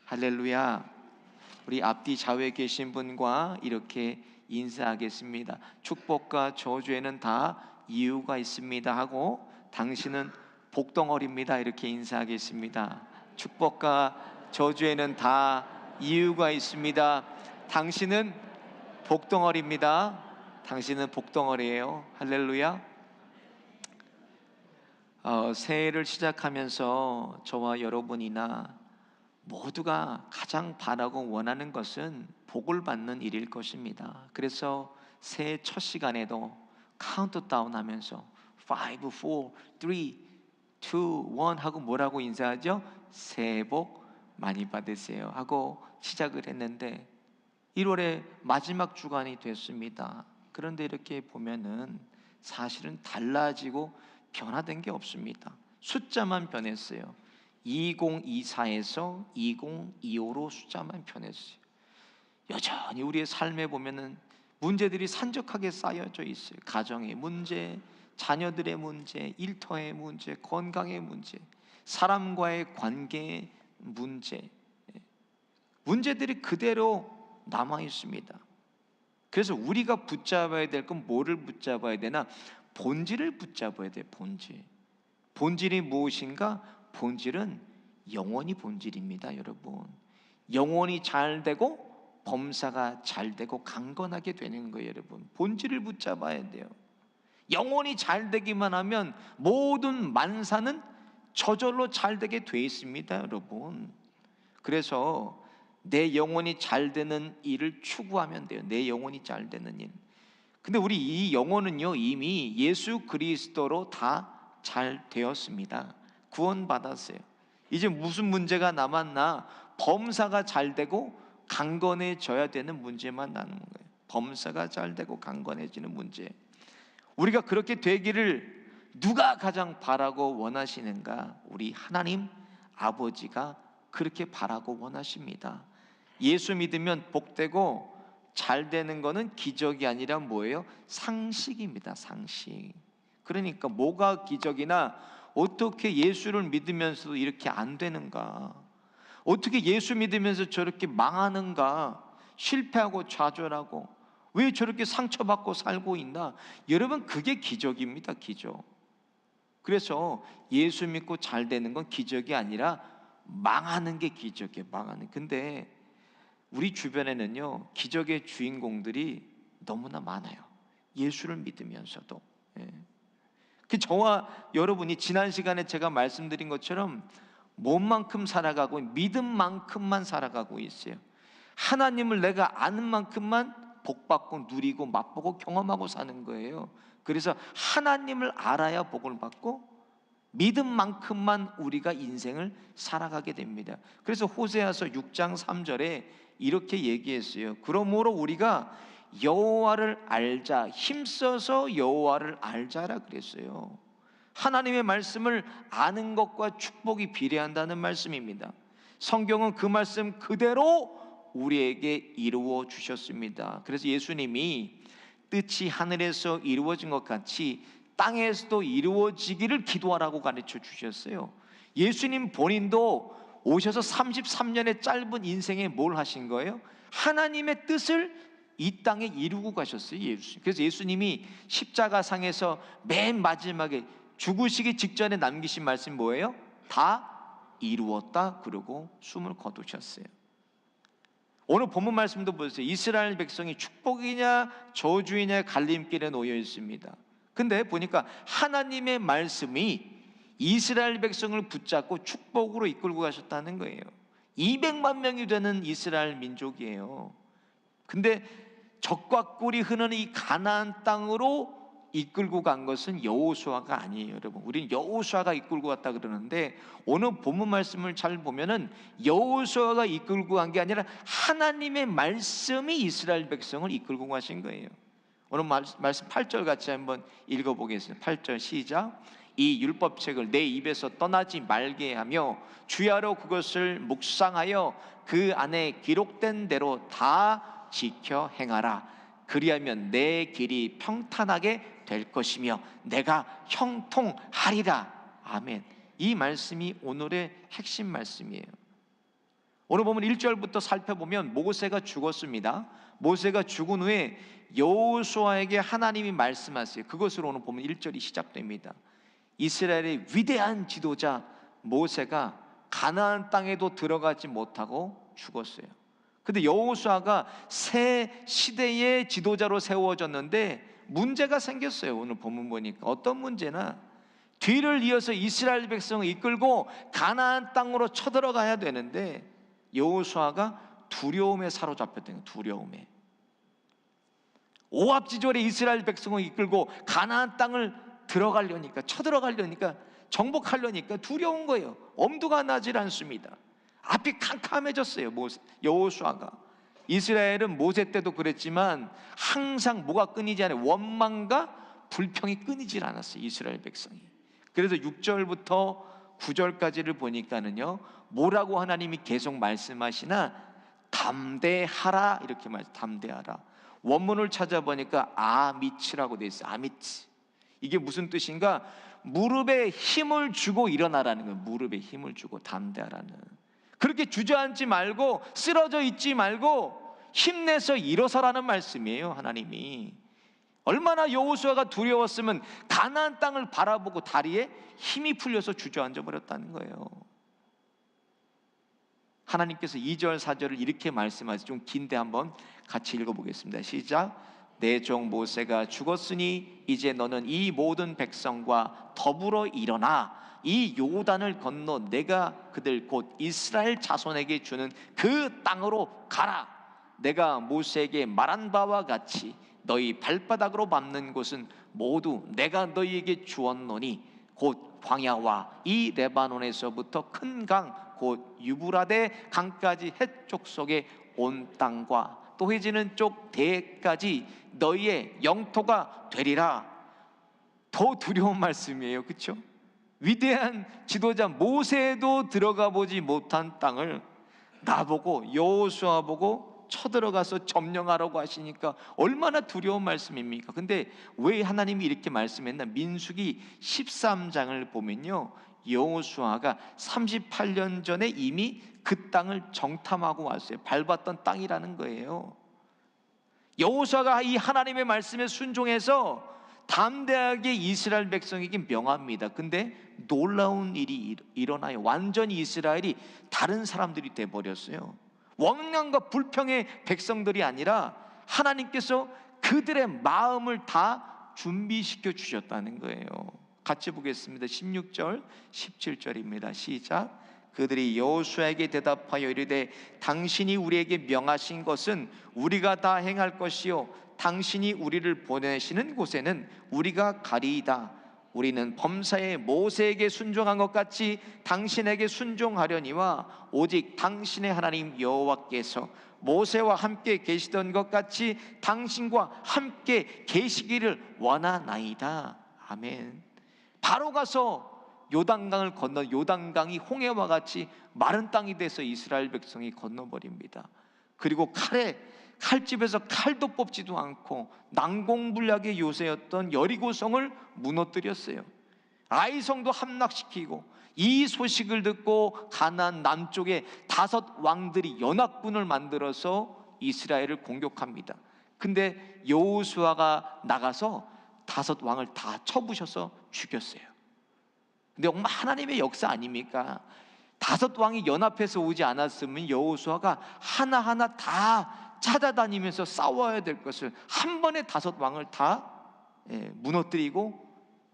할렐루야. 우리 앞뒤 좌우에 계신 분과 이렇게 인사하겠습니다. 축복과 저주에는 다 이유가 있습니다 하고, 당신은 복덩어리입니다, 이렇게 인사하겠습니다. 축복과 저주에는 다 이유가 있습니다. 당신은 복덩어리입니다. 당신은 복덩어리예요. 할렐루야. 새해를 시작하면서 저와 여러분이나 모두가 가장 바라고 원하는 것은 복을 받는 일일 것입니다. 그래서 새해 첫 시간에도 카운트다운 하면서 5, 4, 3, 2, 1 하고 뭐라고 인사하죠? 새해 복 많이 받으세요 하고 시작을 했는데 1월의 마지막 주간이 됐습니다. 그런데 이렇게 보면은 사실은 달라지고 변화된 게 없습니다. 숫자만 변했어요. 2024에서 2025로 숫자만 변했어요. 여전히 우리의 삶에 보면은 문제들이 산적하게 쌓여져 있어요. 가정의 문제, 자녀들의 문제, 일터의 문제, 건강의 문제, 사람과의 관계의 문제, 문제들이 그대로 남아 있습니다. 그래서 우리가 붙잡아야 될 건 뭐를 붙잡아야 되나? 본질을 붙잡아야 돼요. 본질이 무엇인가? 본질은 영혼이 본질입니다, 여러분. 영혼이 잘 되고 범사가 잘 되고 강건하게 되는 거예요, 여러분. 본질을 붙잡아야 돼요. 영혼이 잘 되기만 하면 모든 만사는 저절로 잘 되게 돼 있습니다, 여러분. 그래서 내 영혼이 잘 되는 일을 추구하면 돼요. 내 영혼이 잘 되는 일. 근데 우리 이 영혼은요, 이미 예수 그리스도로 다 잘 되었습니다. 구원받았어요. 이제 무슨 문제가 남았나? 범사가 잘 되고 강건해져야 되는 문제만 남은 거예요. 범사가 잘 되고 강건해지는 문제. 우리가 그렇게 되기를 누가 가장 바라고 원하시는가? 우리 하나님 아버지가 그렇게 바라고 원하십니다. 예수 믿으면 복되고 잘 되는 거는 기적이 아니라 뭐예요? 상식입니다. 상식. 그러니까 뭐가 기적이나 어떻게 예수를 믿으면서도 이렇게 안 되는가? 어떻게 예수 믿으면서 저렇게 망하는가? 실패하고 좌절하고 왜 저렇게 상처받고 살고 있나? 여러분, 그게 기적입니다. 기적. 그래서 예수 믿고 잘 되는 건 기적이 아니라 망하는 게 기적이에요. 망하는. 근데 우리 주변에는요, 기적의 주인공들이 너무나 많아요. 예수를 믿으면서도. 저와 여러분이 지난 시간에 제가 말씀드린 것처럼 몸만큼 살아가고 믿음만큼만 살아가고 있어요. 하나님을 내가 아는 만큼만 복받고 누리고 맛보고 경험하고 사는 거예요. 그래서 하나님을 알아야 복을 받고 믿음만큼만 우리가 인생을 살아가게 됩니다. 그래서 호세아서 6장 3절에 이렇게 얘기했어요. 그러므로 우리가 여호와를 알자, 힘써서 여호와를 알자라 그랬어요. 하나님의 말씀을 아는 것과 축복이 비례한다는 말씀입니다. 성경은 그 말씀 그대로 우리에게 이루어 주셨습니다. 그래서 예수님이 뜻이 하늘에서 이루어진 것 같이 땅에서도 이루어지기를 기도하라고 가르쳐 주셨어요. 예수님 본인도 오셔서 33년의 짧은 인생에 뭘 하신 거예요? 하나님의 뜻을 이 땅에 이루고 가셨어요. 그래서 예수님이 십자가상에서 맨 마지막에 죽으시기 직전에 남기신 말씀이 뭐예요? 다 이루었다 그러고 숨을 거두셨어요. 오늘 본문 말씀도 보세요. 이스라엘 백성이 축복이냐 저주이냐 갈림길에 놓여 있습니다. 근데 보니까 하나님의 말씀이 이스라엘 백성을 붙잡고 축복으로 이끌고 가셨다는 거예요. 200만 명이 되는 이스라엘 민족이에요. 근데 적과 꿀이 흐르는 이 가나안 땅으로 이끌고 간 것은 여호수아가 아니에요, 여러분. 우리는 여호수아가 이끌고 갔다 그러는데 오늘 본문 말씀을 잘 보면은 여호수아가 이끌고 간 게 아니라 하나님의 말씀이 이스라엘 백성을 이끌고 가신 거예요. 오늘 말씀 8절 같이 한번 읽어보겠습니다. 8절 시작. 이 율법책을 내 입에서 떠나지 말게 하며 주야로 그것을 묵상하여 그 안에 기록된 대로 다 지켜 행하라. 그리하면 내 길이 평탄하게 될 것이며 내가 형통하리라. 아멘. 이 말씀이 오늘의 핵심 말씀이에요. 오늘 보면 1절부터 살펴보면 모세가 죽었습니다. 모세가 죽은 후에 여호수아에게 하나님이 말씀하세요. 그것으로 오늘 보면 1절이 시작됩니다. 이스라엘의 위대한 지도자 모세가 가나안 땅에도 들어가지 못하고 죽었어요. 근데 여호수아가 새 시대의 지도자로 세워졌는데 문제가 생겼어요. 오늘 본문 보니까 어떤 문제나, 뒤를 이어서 이스라엘 백성을 이끌고 가나안 땅으로 쳐들어가야 되는데 여호수아가 두려움에 사로잡혔던 거예요. 두려움에. 오합지졸에 이스라엘 백성을 이끌고 가나안 땅을 들어가려니까, 쳐들어가려니까, 정복하려니까 두려운 거예요. 엄두가 나질 않습니다. 앞이 캄캄해졌어요. 여호수아가. 이스라엘은 모세 때도 그랬지만 항상 뭐가 끊이지 않아요? 원망과 불평이 끊이질 않았어요. 이스라엘 백성이. 그래서 6절부터 9절까지를 보니까는요, 뭐라고 하나님이 계속 말씀하시나? 담대하라, 이렇게 담대하라. 원문을 찾아보니까 아미츠라고 돼 있어요. 아미츠. 이게 무슨 뜻인가? 무릎에 힘을 주고 일어나라는 거예요. 무릎에 힘을 주고 담대하라는. 그렇게 주저앉지 말고 쓰러져 있지 말고 힘내서 일어서라는 말씀이에요. 하나님이. 얼마나 여호수아가 두려웠으면 가나안 땅을 바라보고 다리에 힘이 풀려서 주저앉아 버렸다는 거예요. 하나님께서 2절 4절을 이렇게 말씀하세요. 좀 긴데 한번 같이 읽어보겠습니다. 시작. 내 종 모세가 죽었으니 이제 너는 이 모든 백성과 더불어 일어나 이 요단을 건너 내가 그들 곧 이스라엘 자손에게 주는 그 땅으로 가라. 내가 모세에게 말한 바와 같이 너희 발바닥으로 밟는 곳은 모두 내가 너희에게 주었노니 곧 광야와 이 레바논에서부터 큰 강 곧 유브라데 강까지 해쪽 속에 온 땅과 또 해지는 쪽 대까지 너희의 영토가 되리라. 더 두려운 말씀이에요. 그렇죠? 위대한 지도자 모세도 들어가 보지 못한 땅을 나보고 여호수아 보고 쳐들어가서 점령하라고 하시니까 얼마나 두려운 말씀입니까? 근데 왜 하나님이 이렇게 말씀했나? 민수기 13장을 보면요, 여호수아가 38년 전에 이미 그 땅을 정탐하고 왔어요. 밟았던 땅이라는 거예요. 여호수아가 이 하나님의 말씀에 순종해서 담대하게 이스라엘 백성에게 명합니다. 근데 놀라운 일이 일어나요. 완전히 이스라엘이 다른 사람들이 돼버렸어요. 원망과 불평의 백성들이 아니라 하나님께서 그들의 마음을 다 준비시켜 주셨다는 거예요. 같이 보겠습니다. 16절 17절입니다 시작. 그들이 여호수아에게 대답하여 이르되 당신이 우리에게 명하신 것은 우리가 다 행할 것이요 당신이 우리를 보내시는 곳에는 우리가 가리이다. 우리는 범사에 모세에게 순종한 것 같이 당신에게 순종하려니와 오직 당신의 하나님 여호와께서 모세와 함께 계시던 것 같이 당신과 함께 계시기를 원하나이다. 아멘. 바로 가서 요단강을 건너 요단강이 홍해와 같이 마른 땅이 돼서 이스라엘 백성이 건너버립니다. 그리고 칼집에서 칼도 뽑지도 않고 난공불락의 요새였던 여리고성을 무너뜨렸어요. 아이성도 함락시키고, 이 소식을 듣고 가나안 남쪽에 5 왕들이 연합군을 만들어서 이스라엘을 공격합니다. 근데 여호수아가 나가서 5 왕을 다 쳐부셔서 죽였어요. 근데 정말 하나님의 역사 아닙니까? 5 왕이 연합해서 오지 않았으면 여호수아가 하나하나 다 찾아다니면서 싸워야 될 것을 한 번에 5 왕을 다 무너뜨리고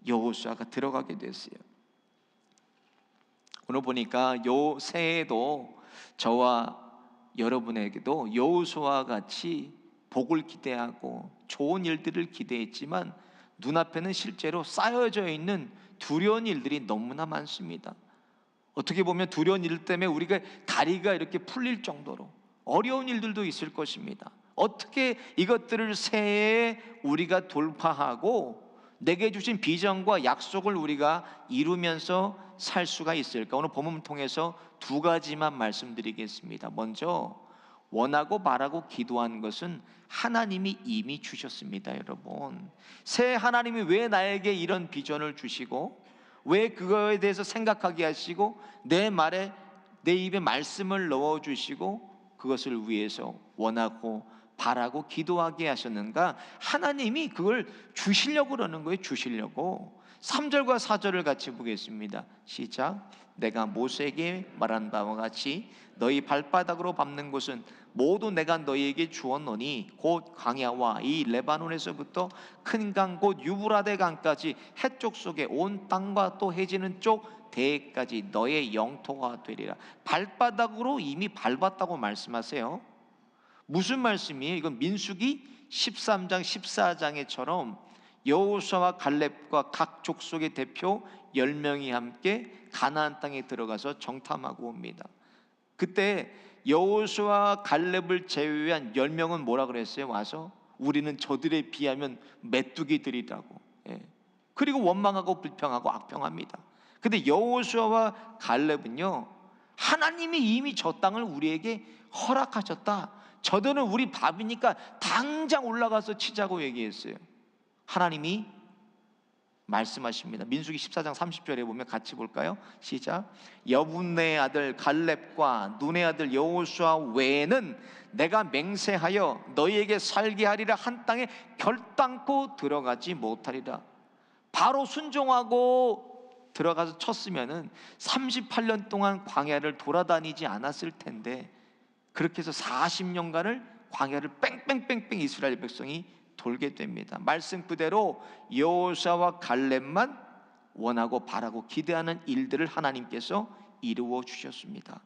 여호수아가 들어가게 됐어요. 오늘 보니까 요 새해에도 저와 여러분에게도 여호수아와 같이 복을 기대하고 좋은 일들을 기대했지만 눈앞에는 실제로 쌓여져 있는 두려운 일들이 너무나 많습니다. 어떻게 보면 두려운 일 때문에 우리가 다리가 이렇게 풀릴 정도로 어려운 일들도 있을 것입니다. 어떻게 이것들을 새해에 우리가 돌파하고 내게 주신 비전과 약속을 우리가 이루면서 살 수가 있을까? 오늘 본문을 통해서 2 가지만 말씀드리겠습니다. 먼저 원하고 바라고 기도한 것은 하나님이 이미 주셨습니다. 여러분, 새 하나님이 왜 나에게 이런 비전을 주시고 왜 그거에 대해서 생각하게 하시고 내 말에 내 입에 말씀을 넣어주시고 그것을 위해서 원하고 바라고 기도하게 하셨는가? 하나님이 그걸 주시려고 그러는 거예요. 주시려고. 3절과 4절을 같이 보겠습니다. 시작. 내가 모세에게 말한 바와 같이 너희 발바닥으로 밟는 곳은 모두 내가 너희에게 주었노니 곧 광야와 이 레바논에서부터 큰 강 곧 유브라데 강까지 해쪽 속에 온 땅과 또 해지는 쪽 대까지 너의 영토가 되리라. 발바닥으로 이미 밟았다고 말씀하세요. 무슨 말씀이에요? 이건 민수기 13장 14장에처럼 여호수아와 갈렙과 각 족속의 대표 10명이 함께 가나안 땅에 들어가서 정탐하고 옵니다. 그때 여호수아와 갈렙을 제외한 10명은 뭐라 그랬어요? 와서 우리는 저들에 비하면 메뚜기들이라고. 그리고 원망하고 불평하고 악평합니다. 근데 여호수아와 갈렙은요, 하나님이 이미 저 땅을 우리에게 허락하셨다. 저들은 우리 밥이니까 당장 올라가서 치자고 얘기했어요. 하나님이 말씀하십니다. 민수기 14장 30절에 보면 같이 볼까요? 시작. 여분네의 아들 갈렙과 눈의 아들 여호수아 외에는 내가 맹세하여 너희에게 살게 하리라 한 땅에 결단코 들어가지 못하리라. 바로 순종하고 들어가서 쳤으면은 38년 동안 광야를 돌아다니지 않았을 텐데, 그렇게 해서 40년간을 광야를 뺑뺑뺑뺑 이스라엘 백성이 돌게 됩니다. 말씀 그대로 여호수아와 갈렙만 원하고 바라고 기대하는 일들을 하나님께서 이루어 주셨습니다.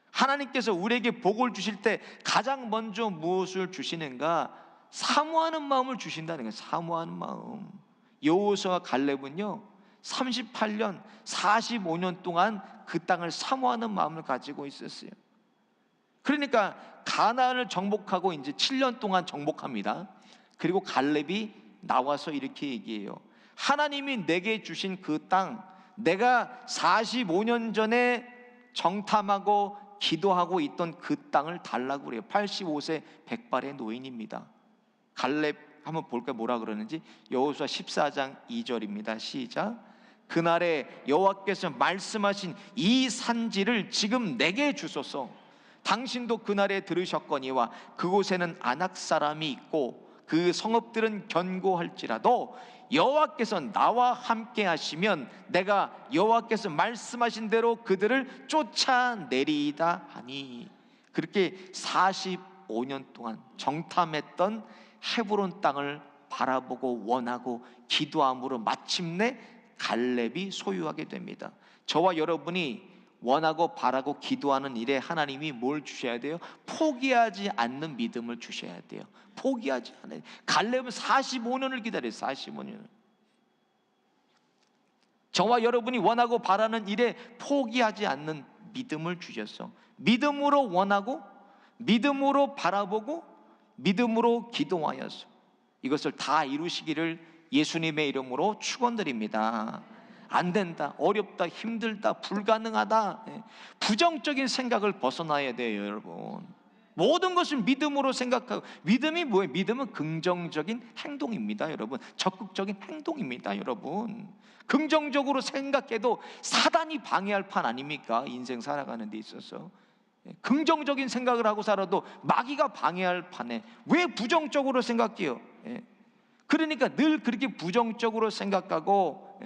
하나님께서 우리에게 복을 주실 때 가장 먼저 무엇을 주시는가? 사모하는 마음을 주신다는 거예요. 사모하는 마음. 여호수아와 갈렙은요 38년 45년 동안 그 땅을 사모하는 마음을 가지고 있었어요. 그러니까 가나안을 정복하고 이제 7년 동안 정복합니다. 그리고 갈렙이 나와서 이렇게 얘기해요. 하나님이 내게 주신 그 땅, 내가 45년 전에 정탐하고 기도하고 있던 그 땅을 달라고 그래요. 85세 백발의 노인입니다. 갈렙 한번 볼까요? 뭐라 그러는지. 여호수아 14장 2절입니다. 시작. 그날에 여호와께서 말씀하신 이 산지를 지금 내게 주소서. 당신도 그날에 들으셨거니와 그곳에는 아낙 사람이 있고 그 성읍들은 견고할지라도 여호와께서 나와 함께 하시면 내가 여호와께서 말씀하신 대로 그들을 쫓아내리이다 하니. 그렇게 45년 동안 정탐했던 헤브론 땅을 바라보고 원하고 기도함으로 마침내 갈렙이 소유하게 됩니다. 저와 여러분이 원하고 바라고 기도하는 일에 하나님이 뭘 주셔야 돼요? 포기하지 않는 믿음을 주셔야 돼요. 포기하지 않아요. 갈렙은 45년을 기다려요. 45년을. 저와 여러분이 원하고 바라는 일에 포기하지 않는 믿음을 주셨어. 믿음으로 원하고 믿음으로 바라보고 믿음으로 기도하였어. 이것을 다 이루시기를 예수님의 이름으로 축원드립니다. 안 된다, 어렵다, 힘들다, 불가능하다, 부정적인 생각을 벗어나야 돼요. 여러분, 모든 것을 믿음으로 생각하고. 믿음이 뭐예요? 믿음은 긍정적인 행동입니다. 여러분, 적극적인 행동입니다. 여러분, 긍정적으로 생각해도 사단이 방해할 판 아닙니까? 인생 살아가는 데 있어서 긍정적인 생각을 하고 살아도 마귀가 방해할 판에 왜 부정적으로 생각해요? 그러니까 늘 그렇게 부정적으로 생각하고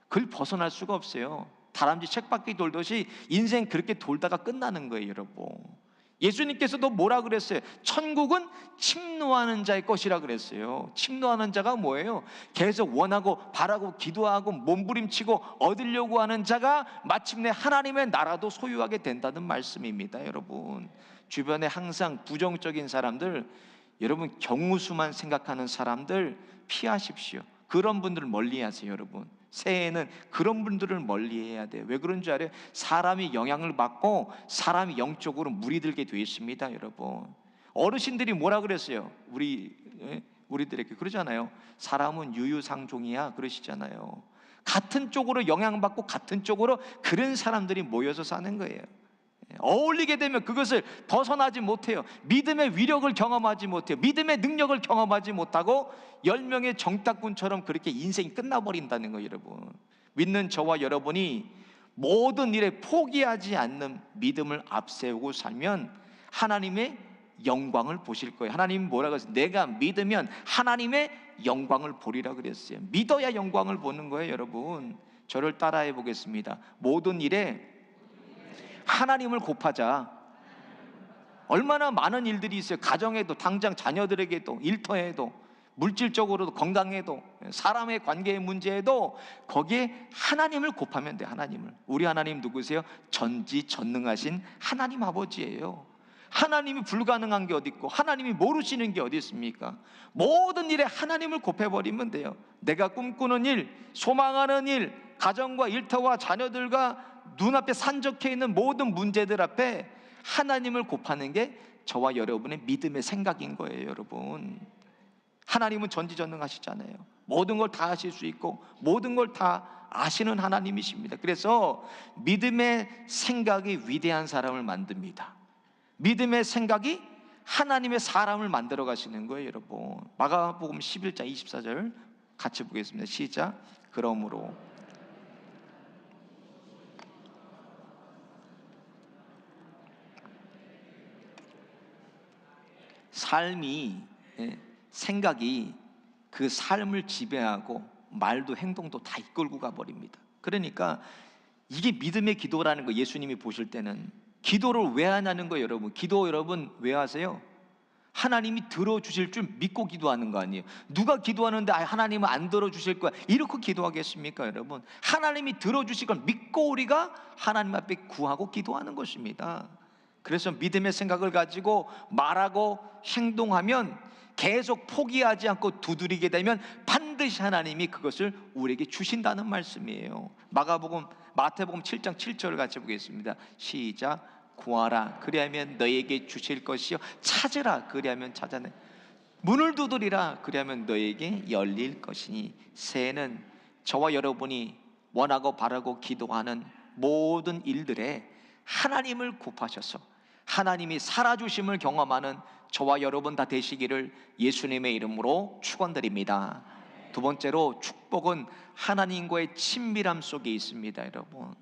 그걸 벗어날 수가 없어요. 다람쥐 쳇바퀴 돌듯이 인생 그렇게 돌다가 끝나는 거예요. 여러분, 예수님께서도 뭐라 그랬어요? 천국은 침노하는 자의 것이라 그랬어요. 침노하는 자가 뭐예요? 계속 원하고 바라고 기도하고 몸부림치고 얻으려고 하는 자가 마침내 하나님의 나라도 소유하게 된다는 말씀입니다. 여러분, 주변에 항상 부정적인 사람들, 여러분 경우수만 생각하는 사람들 피하십시오. 그런 분들을 멀리하세요. 여러분, 새해에는 그런 분들을 멀리해야 돼요. 왜 그런 줄 알아요? 사람이 영향을 받고 사람이 영적으로 물이 들게 되어 있습니다. 여러분, 어르신들이 뭐라 그랬어요? 우리들에게 그러잖아요. 사람은 유유상종이야 그러시잖아요. 같은 쪽으로 영향받고 같은 쪽으로 그런 사람들이 모여서 사는 거예요. 어울리게 되면 그것을 벗어나지 못해요. 믿음의 위력을 경험하지 못해요. 믿음의 능력을 경험하지 못하고 10명의 정탐꾼처럼 그렇게 인생이 끝나버린다는 거예요. 여러분, 믿는 저와 여러분이 모든 일에 포기하지 않는 믿음을 앞세우고 살면 하나님의 영광을 보실 거예요. 하나님이 뭐라고 했어요? 내가 믿으면 하나님의 영광을 보리라 그랬어요. 믿어야 영광을 보는 거예요. 여러분, 저를 따라해 보겠습니다. 모든 일에 하나님을 곱하자. 얼마나 많은 일들이 있어요. 가정에도, 당장 자녀들에게도, 일터에도, 물질적으로도, 건강에도, 사람의 관계의 문제에도 거기에 하나님을 곱하면 돼. 하나님을. 우리 하나님 누구세요? 전지전능하신 하나님 아버지예요. 하나님이 불가능한 게 어디 있고 하나님이 모르시는 게 어디 있습니까? 모든 일에 하나님을 곱해버리면 돼요. 내가 꿈꾸는 일, 소망하는 일, 가정과 일터와 자녀들과 눈앞에 산적해 있는 모든 문제들 앞에 하나님을 곱하는 게 저와 여러분의 믿음의 생각인 거예요. 여러분, 하나님은 전지전능하시잖아요. 모든 걸 다 하실 수 있고 모든 걸 다 아시는 하나님이십니다. 그래서 믿음의 생각이 위대한 사람을 만듭니다. 믿음의 생각이 하나님의 사람을 만들어 가시는 거예요. 여러분, 마가복음 11장 24절 같이 보겠습니다. 시작. 그러므로 삶이, 생각이 그 삶을 지배하고 말도 행동도 다 이끌고 가버립니다. 그러니까 이게 믿음의 기도라는 거. 예수님이 보실 때는 기도를 왜 하냐는 거예요. 여러분, 기도 여러분 왜 하세요? 하나님이 들어주실 줄 믿고 기도하는 거 아니에요. 누가 기도하는데 하나님은 안 들어주실 거야 이렇게 기도하겠습니까? 여러분, 하나님이 들어주실 걸 믿고 우리가 하나님 앞에 구하고 기도하는 것입니다. 그래서 믿음의 생각을 가지고 말하고 행동하면, 계속 포기하지 않고 두드리게 되면 반드시 하나님이 그것을 우리에게 주신다는 말씀이에요. 마태복음 7장 7절을 같이 보겠습니다. 시작. 구하라 그리하면 너에게 주실 것이요, 찾으라 그리하면 찾아내, 문을 두드리라 그리하면 너에게 열릴 것이니. 새해는 저와 여러분이 원하고 바라고 기도하는 모든 일들에 하나님을 곱하셔서 하나님이 살아주심을 경험하는 저와 여러분 다 되시기를 예수님의 이름으로 축원드립니다. 두 번째로, 축복은 하나님과의 친밀함 속에 있습니다. 여러분,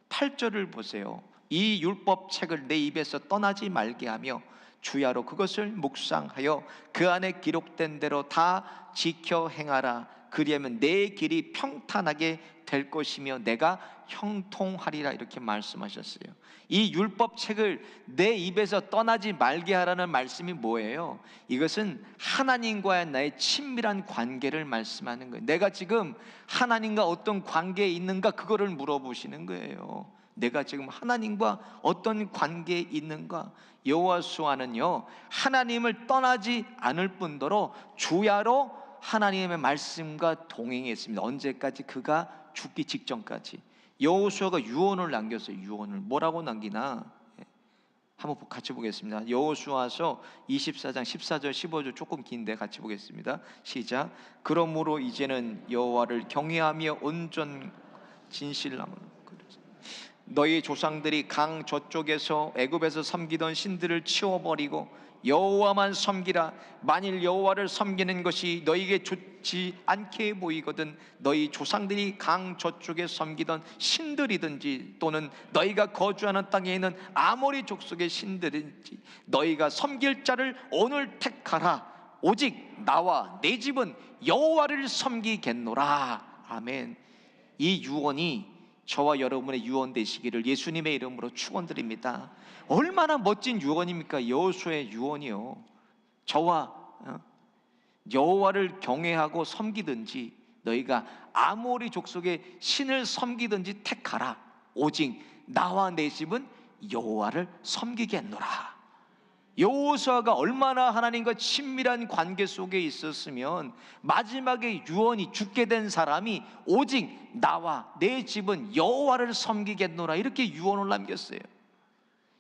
8절을 보세요. 이 율법책을 내 입에서 떠나지 말게 하며 주야로 그것을 묵상하여 그 안에 기록된 대로 다 지켜 행하라. 그리하면 내 길이 평탄하게 될 것이며 내가 형통하리라. 이렇게 말씀하셨어요. 이 율법책을 내 입에서 떠나지 말게 하라는 말씀이 뭐예요? 이것은 하나님과의 나의 친밀한 관계를 말씀하는 거예요. 내가 지금 하나님과 어떤 관계에 있는가, 그거를 물어보시는 거예요. 내가 지금 하나님과 어떤 관계에 있는가. 여호수아는요, 하나님을 떠나지 않을 뿐더러 주야로 하나님의 말씀과 동행했습니다. 언제까지? 그가 죽기 직전까지. 여호수아가 유언을 남겼어요. 유언을 뭐라고 남기나 한번 같이 보겠습니다. 여호수아서 24장 14절 15절 조금 긴데 같이 보겠습니다. 시작. 그러므로 이제는 여호와를 경외하며 온전 진실함으로 너희 조상들이 강 저쪽에서 애굽에서 섬기던 신들을 치워버리고 여호와만 섬기라. 만일 여호와를 섬기는 것이 너희에게 좋지 않게 보이거든 너희 조상들이 강 저쪽에 섬기던 신들이든지 또는 너희가 거주하는 땅에 있는 아모리 족속의 신들이든지 너희가 섬길 자를 오늘 택하라. 오직 나와 내 집은 여호와를 섬기겠노라. 아멘. 이 유언이 저와 여러분의 유언 되시기를 예수님의 이름으로 축원드립니다. 얼마나 멋진 유언입니까? 여호수아의 유언이요. 저와 여호와를 경외하고 섬기든지 너희가 아모리 족속의 신을 섬기든지 택하라. 오직 나와 내 집은 여호와를 섬기겠노라. 여호수아가 얼마나 하나님과 친밀한 관계 속에 있었으면 마지막에 유언이, 죽게 된 사람이 오직 나와 내 집은 여호와를 섬기겠노라 이렇게 유언을 남겼어요.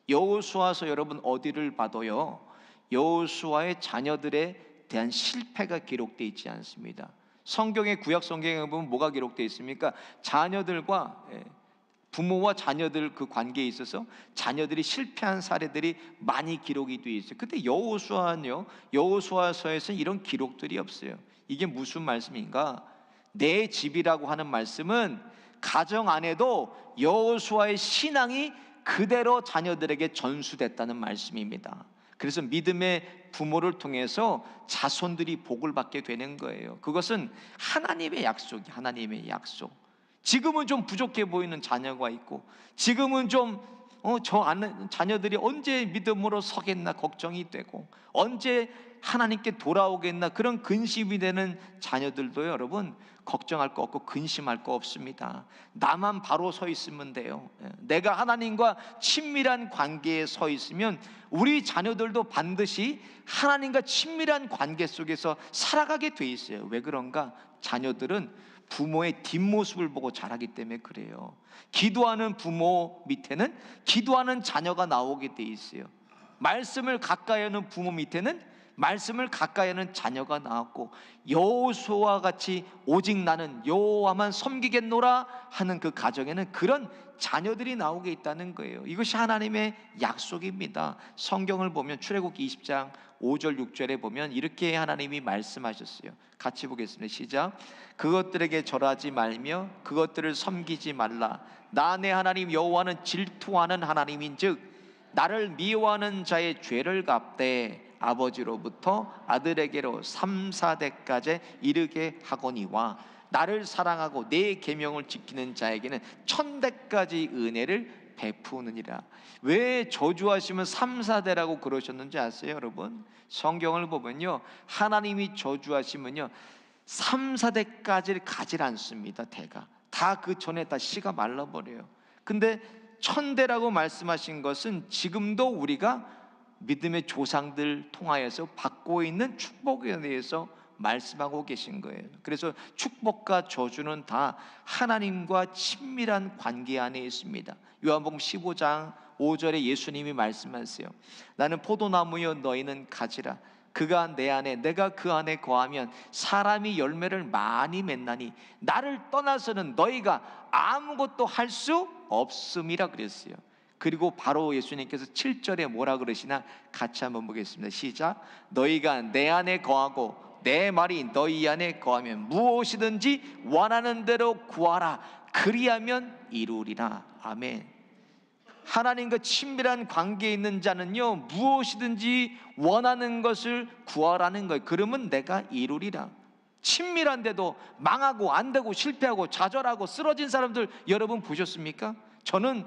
여호수아서 여러분 어디를 봐도요, 여호수아의 자녀들에 대한 실패가 기록되어 있지 않습니다. 성경의 구약 성경에 보면 뭐가 기록되어 있습니까? 자녀들과 부모와 자녀들 그 관계에 있어서 자녀들이 실패한 사례들이 많이 기록이 되어 있어요. 근데 여호수아는요, 여호수아서에서는 이런 기록들이 없어요. 이게 무슨 말씀인가? 내 집이라고 하는 말씀은 가정 안에도 여호수아의 신앙이 그대로 자녀들에게 전수됐다는 말씀입니다. 그래서 믿음의 부모를 통해서 자손들이 복을 받게 되는 거예요. 그것은 하나님의 약속이, 하나님의 약속. 지금은 좀 부족해 보이는 자녀가 있고, 지금은 좀 저 아는 자녀들이 언제 믿음으로 서겠나 걱정이 되고, 언제 하나님께 돌아오겠나 그런 근심이 되는 자녀들도 여러분 걱정할 거 없고 근심할 거 없습니다. 나만 바로 서 있으면 돼요. 내가 하나님과 친밀한 관계에 서 있으면 우리 자녀들도 반드시 하나님과 친밀한 관계 속에서 살아가게 돼 있어요. 왜 그런가? 자녀들은 부모의 뒷모습을 보고 자라기 때문에 그래요. 기도하는 부모 밑에는 기도하는 자녀가 나오게 돼 있어요. 말씀을 가까이 하는 부모 밑에는 말씀을 가까이 하는 자녀가 나왔고, 여호수아와 같이 오직 나는 여호와만 섬기겠노라 하는 그 가정에는 그런 자녀들이 나오게 있다는 거예요. 이것이 하나님의 약속입니다. 성경을 보면 출애굽기 20장 5절 6절에 보면 이렇게 하나님이 말씀하셨어요. 같이 보겠습니다. 시작. 그것들에게 절하지 말며 그것들을 섬기지 말라. 나 내 하나님 여호와는 질투하는 하나님인즉 나를 미워하는 자의 죄를 갚되 아버지로부터 아들에게로 3, 4대까지 이르게 하거니와 나를 사랑하고 내 계명을 지키는 자에게는 1000대까지 은혜를 베푸느니라. 왜 저주하시면 3, 4대라고 그러셨는지 아세요 여러분? 성경을 보면요, 하나님이 저주하시면요 3, 4대까지를 가질 않습니다. 대가 다 그 전에 다 씨가 말라버려요. 근데 1000대라고 말씀하신 것은 지금도 우리가 믿음의 조상들 통하여서 받고 있는 축복에 대해서 말씀하고 계신 거예요. 그래서 축복과 저주는 다 하나님과 친밀한 관계 안에 있습니다. 요한복음 15장 5절에 예수님이 말씀하세요. 나는 포도나무여 너희는 가지라. 그가 내 안에 내가 그 안에 거하면 사람이 열매를 많이 맺나니 나를 떠나서는 너희가 아무것도 할 수 없음이라 그랬어요. 그리고 바로 예수님께서 7절에 뭐라 그러시나 같이 한번 보겠습니다. 시작. 너희가 내 안에 거하고 내 말이 너희 안에 거하면 무엇이든지 원하는 대로 구하라. 그리하면 이루리라. 아멘. 하나님과 친밀한 관계에 있는 자는요 무엇이든지 원하는 것을 구하라는 거예요. 그러면 내가 이루리라. 친밀한데도 망하고 안 되고 실패하고 좌절하고 쓰러진 사람들 여러분 보셨습니까? 저는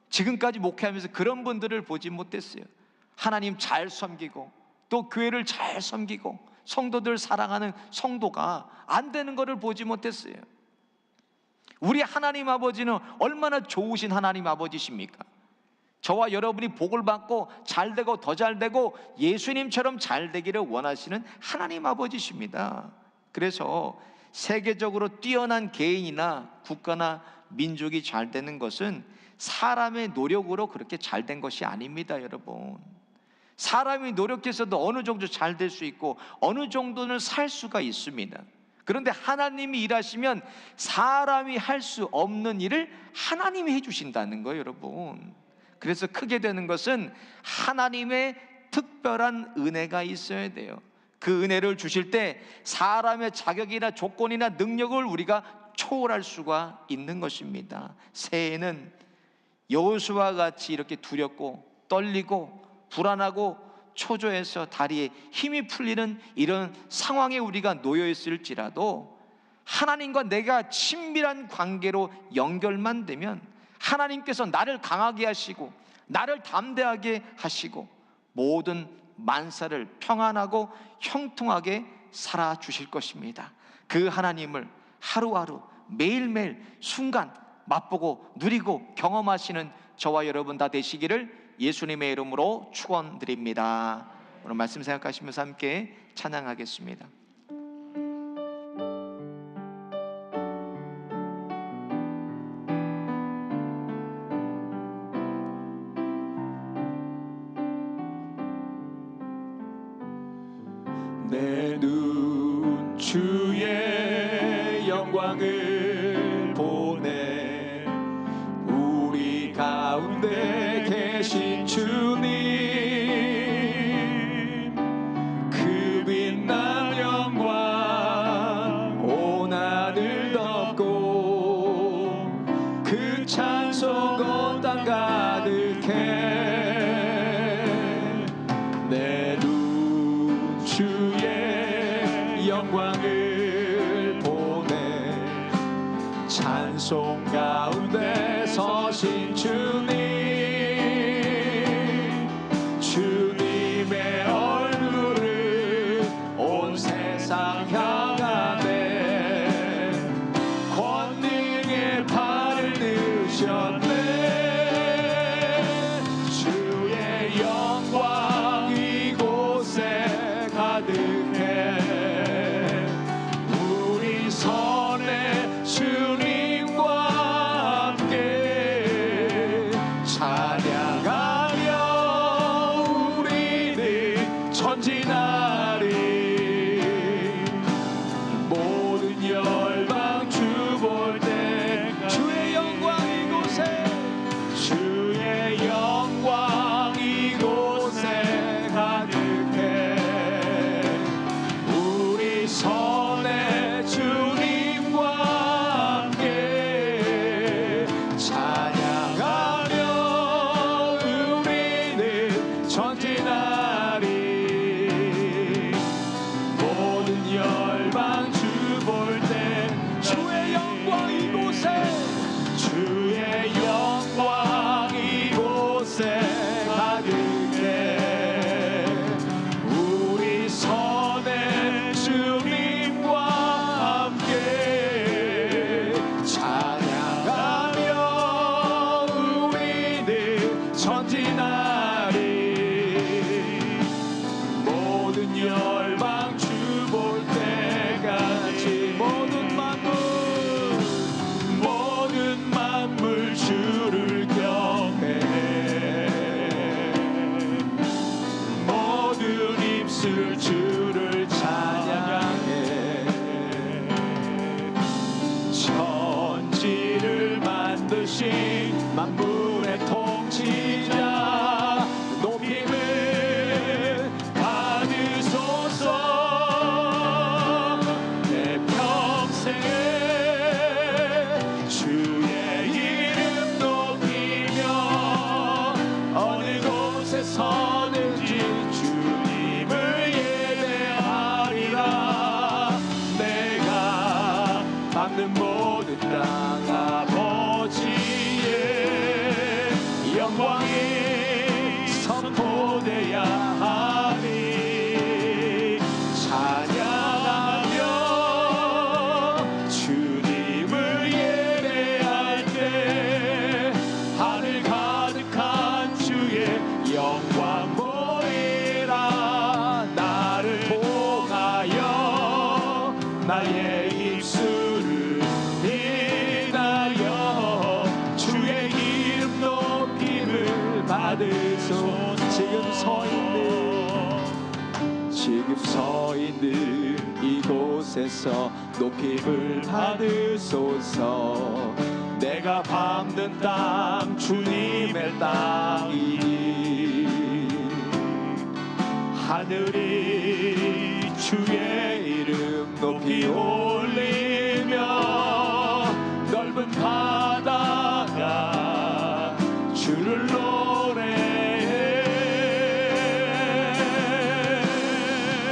지금까지 목회하면서 그런 분들을 보지 못했어요. 하나님 잘 섬기고 또 교회를 잘 섬기고 성도들 사랑하는 성도가 안 되는 것을 보지 못했어요. 우리 하나님 아버지는 얼마나 좋으신 하나님 아버지십니까? 저와 여러분이 복을 받고 잘 되고 더 잘 되고 예수님처럼 잘 되기를 원하시는 하나님 아버지십니다. 그래서 세계적으로 뛰어난 개인이나 국가나 민족이 잘 되는 것은 사람의 노력으로 그렇게 잘 된 것이 아닙니다. 여러분, 사람이 노력해서도 어느 정도 잘 될 수 있고 어느 정도는 살 수가 있습니다. 그런데 하나님이 일하시면 사람이 할 수 없는 일을 하나님이 해주신다는 거예요. 여러분, 그래서 크게 되는 것은 하나님의 특별한 은혜가 있어야 돼요. 그 은혜를 주실 때 사람의 자격이나 조건이나 능력을 우리가 초월할 수가 있는 것입니다. 새해에는 여호수아와 같이 이렇게 두렵고 떨리고 불안하고 초조해서 다리에 힘이 풀리는 이런 상황에 우리가 놓여 있을지라도 하나님과 내가 친밀한 관계로 연결만 되면 하나님께서 나를 강하게 하시고 나를 담대하게 하시고 모든 만사를 평안하고 형통하게 살아주실 것입니다. 그 하나님을 하루하루 매일매일 순간 맛보고 누리고 경험하시는 저와 여러분 다 되시기를 예수님의 이름으로 축원드립니다. 오늘 말씀 생각하시면서 함께 찬양하겠습니다. 내 눈 주의 영광을 보네. 우리 가운데 계신 주님, 그 빛난 영광 온 하늘 덮고 영광을 보내 찬송 가운데 서신 주님의 얼굴을 온 세상 향하네 권능의 팔을 드셨네 주의 영광 이곳에 가득해 우리 선에 주님과 함께 찬양하며 우리는 전진하리 모든 열방 주 볼 때 주의 영광 이곳에 주의 영광 이곳에 가득해 우리 선에 주님과 함께 찬양하며 우리는 전진하리 모든 열방 주 볼 때 주의 영광 이곳에 주의 영광 이곳에 가득해 우리 선에 주님과 함께 찬양하며 우리는 전진하리 모든 열방 주 볼 때까지 모든 만물 주를 경배해 모든 입술 주를 찬양해 천지를 만드신 만물의 통치자 높임을 받으소서 내 평생에 주의 이름 높이며 어느 곳에 서든지 주님을 예배하리라 내가 받는 모든 땅 아버지의 영광이 선포돼야 하리 찬양하며 주님을 예배할 때 하늘 가득한 주의 영광 보이라 나를 통하여 나의 입술을 인하여 주의 이름 높임을 받으소 지금 서 있는 이곳에서 높임을 받으소서 내가 밟는 땅 주님의 땅이니 하늘이 주의 이름 높이 올리며 넓은 바다가 주를 노래해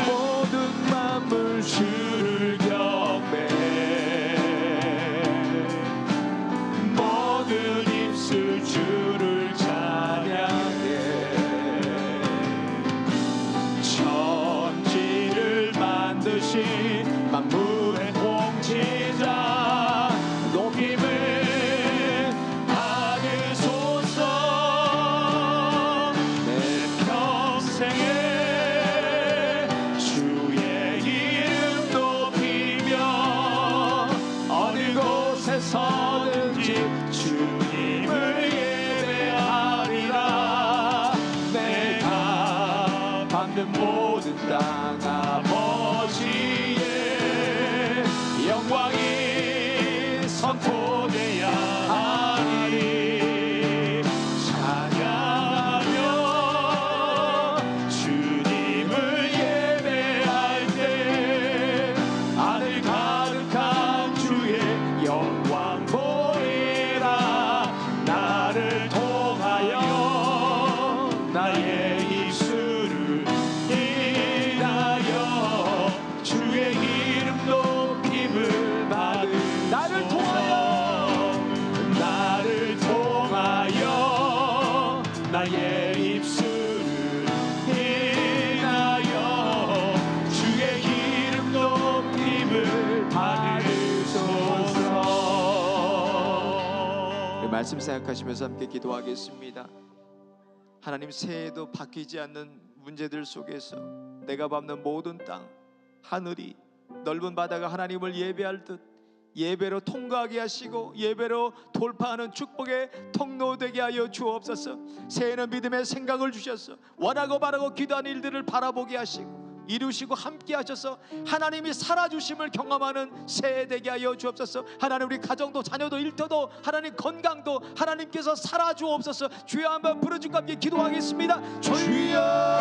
모든 만물 주를 경배해 모든 입술 주를 찬양해 천지를 만드신 만물의 통치자 높임을 받으소서 내 평생에 주의 이름 높이며 어느 곳에 서든지 주님을 예배하리라 내가 받는 모든 땅 아버지의 영광이 선포돼야 하리 찬양하며 주님을 예배할 때 하늘 가득한 주의 영광 보이라 나를 통하여 나의 입술을 인하여 주의 말씀 생각하시면서 함께 기도하겠습니다. 하나님, 새해에도 바뀌지 않는 문제들 속에서 내가 밟는 모든 땅, 하늘이 넓은 바다가 하나님을 예배할 듯 예배로 통과하게 하시고 예배로 돌파하는 축복의 통로 되게 하여 주옵소서. 새해는 믿음의 생각을 주셔서 원하고 바라고 기도하는 일들을 바라보게 하시고 이루시고 함께 하셔서 하나님이 살아주심을 경험하는 새해 되게 하여 주옵소서. 하나님, 우리 가정도 자녀도 일터도 하나님 건강도 하나님께서 살아주옵소서. 주여 한번 부르짖고 함께 기도하겠습니다. 주여